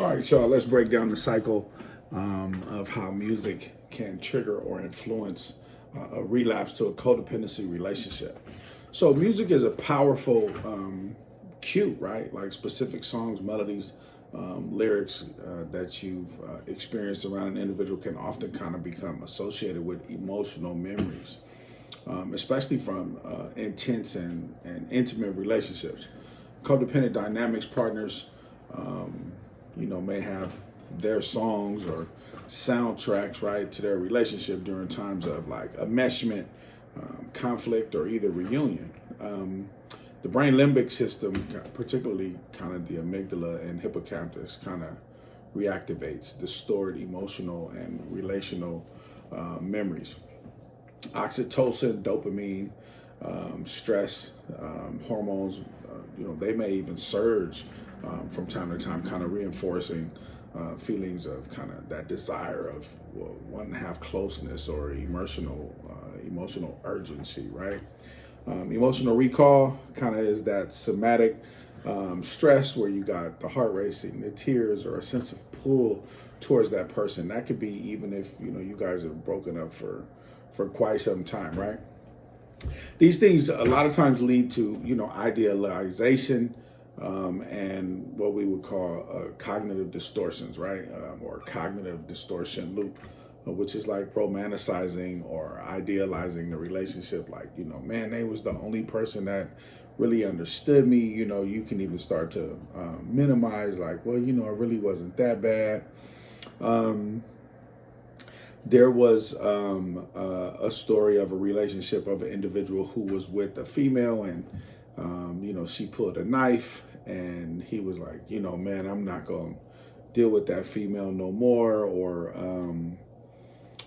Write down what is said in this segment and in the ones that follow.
All right, y'all, let's break down the cycle of how music can trigger or influence a relapse to a codependency relationship. So, music is a powerful cue, right? Like specific songs, melodies, lyrics that you've experienced around an individual can often kind of become associated with emotional memories, especially from intense and intimate relationships. Codependent dynamics partners may have their songs or soundtracks, right, to their relationship during times of like enmeshment, conflict, or either reunion. The brain limbic system, particularly kind of the amygdala and hippocampus, kind of reactivates the stored emotional and relational memories. Oxytocin, dopamine, stress hormones, they may even surge from time to time, kind of reinforcing feelings of kind of that desire of wanting to have closeness or emotional urgency, right? Emotional recall kind of is that somatic stress where you got the heart racing, the tears, or a sense of pull towards that person. That could be even if you guys have broken up for quite some time, right? These things a lot of times lead to idealization and what we would call cognitive distortions, right? Or cognitive distortion loop, which is like romanticizing or idealizing the relationship. Like, man, they was the only person that really understood me. You can even start to minimize, like, well, it really wasn't that bad. There was a story of a relationship of an individual who was with a female, and she pulled a knife, and he was like, man, I'm not gonna deal with that female no more. Or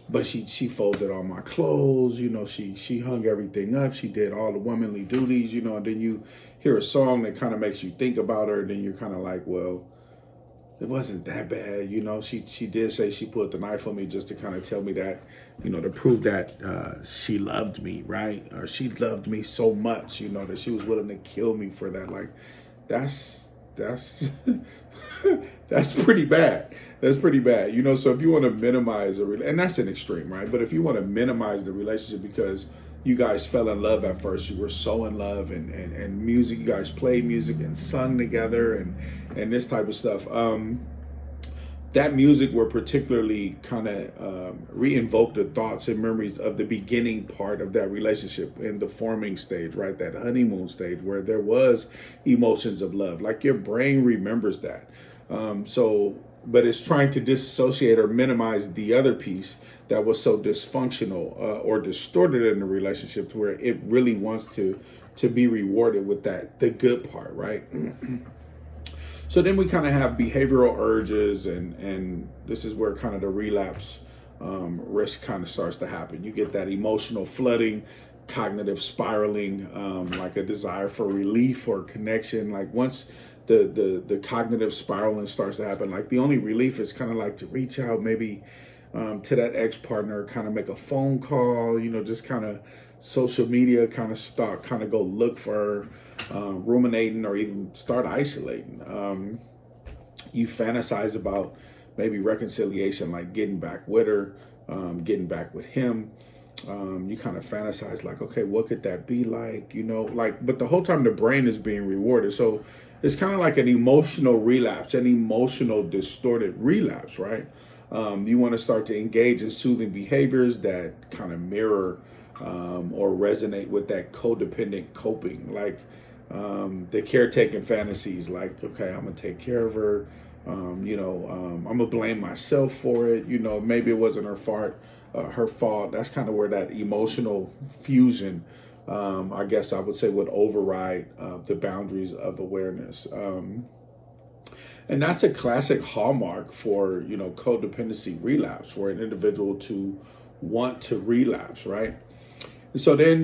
but she folded all my clothes, she hung everything up, she did all the womanly duties, and then you hear a song that kind of makes you think about her, and then you're kind of like, well, it wasn't that bad. She did say she put the knife on me just to kind of tell me that, to prove that she loved me, right? Or she loved me so much, that she was willing to kill me for that. Like, that's that's pretty bad. That's pretty bad. So if you want to minimize and that's an extreme, right? But if you want to minimize the relationship because you guys fell in love at first, you were so in love, and music, you guys played music and sung together and this type of stuff. That music will particularly kind of re-invoke the thoughts and memories of the beginning part of that relationship in the forming stage, right? That honeymoon stage where there was emotions of love. Like your brain remembers that. But it's trying to disassociate or minimize the other piece that was so dysfunctional or distorted in the relationship to where it really wants to be rewarded with the good part, right? So then we kind of have behavioral urges, and this is where kind of the relapse risk kind of starts to happen. You get that emotional flooding, cognitive spiraling, like a desire for relief or connection. Like once the cognitive spiraling starts to happen, like the only relief is kind of like to reach out maybe to that ex-partner, kind of make a phone call, just kind of social media kind of stalk, kind of go look for ruminating or even start isolating. You fantasize about maybe reconciliation, like getting back with her, getting back with him. You kind of fantasize like, okay, what could that be like? But the whole time the brain is being rewarded. So it's kind of like an emotional relapse, an emotional distorted relapse, right? You want to start to engage in soothing behaviors that kind of mirror or resonate with that codependent coping, like the caretaking fantasies, like, okay, I'm gonna take care of her. I'm gonna blame myself for it. Maybe it wasn't her fault. That's kind of where that emotional fusion, I guess I would say, would override the boundaries of awareness. And that's a classic hallmark for, codependency relapse, for an individual to want to relapse, right? And so then,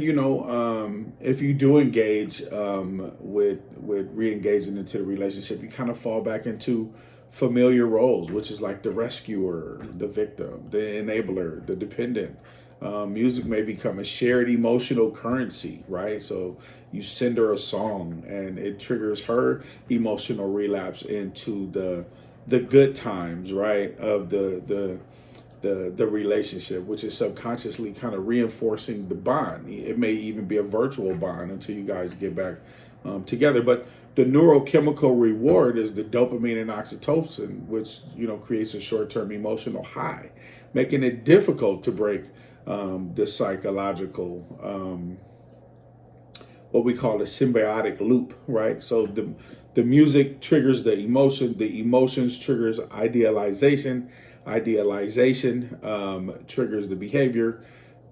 if you do engage with re-engaging into the relationship, you kind of fall back into familiar roles, which is like the rescuer, the victim, the enabler, the dependent. Music may become a shared emotional currency, right? So you send her a song and it triggers her emotional relapse into the the good times, right, of the relationship, which is subconsciously kind of reinforcing the bond. It may even be a virtual bond until you guys get back together. But the neurochemical reward is the dopamine and oxytocin, which creates a short-term emotional high, making it difficult to break the psychological what we call a symbiotic loop, right? So the music triggers the emotions triggers idealization, triggers the behavior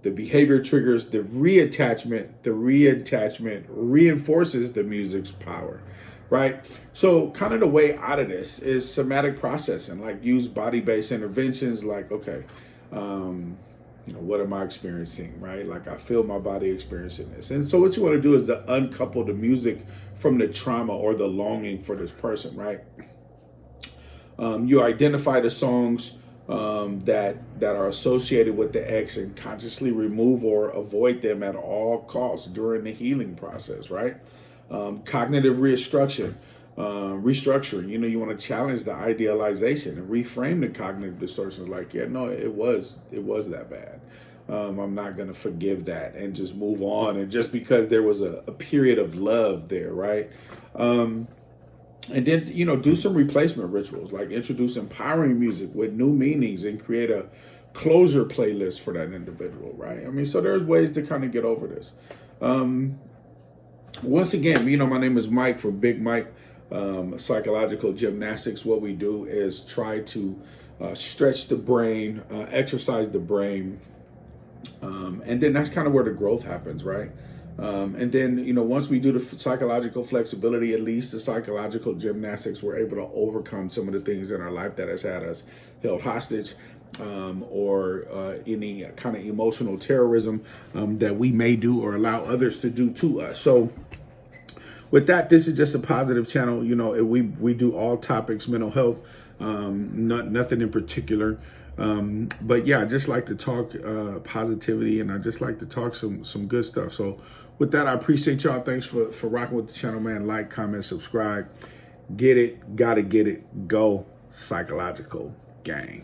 triggers the reattachment reinforces the music's power, right? So kind of the way out of this is somatic processing, like use body-based interventions, like, okay, what am I experiencing, right? Like, I feel my body experiencing this. And so what you want to do is to uncouple the music from the trauma or the longing for this person, right? You identify the songs that are associated with the ex and consciously remove or avoid them at all costs during the healing process, right? Cognitive restructuring. You want to challenge the idealization and reframe the cognitive distortions. Like, yeah, no, it was that bad. I'm not going to forgive that and just move on. And just because there was a period of love there, right? And then, do some replacement rituals, like introduce empowering music with new meanings and create a closure playlist for that individual, right? I mean, so there's ways to kind of get over this. Once again, my name is Mike from Big Mike Psychological Gymnastics. What we do is try to stretch the brain, exercise the brain, and then that's kind of where the growth happens, right? And then, once we do the psychological flexibility, at least the psychological gymnastics, we're able to overcome some of the things in our life that has had us held hostage, or any kind of emotional terrorism that we may do or allow others to do to us. So with that, this is just a positive channel. We do all topics, mental health, nothing in particular. But yeah, I just like to talk positivity, and I just like to talk some good stuff. So with that, I appreciate y'all. Thanks for rocking with the channel, man. Like, comment, subscribe. Get it, gotta get it. Go Psychological Gang.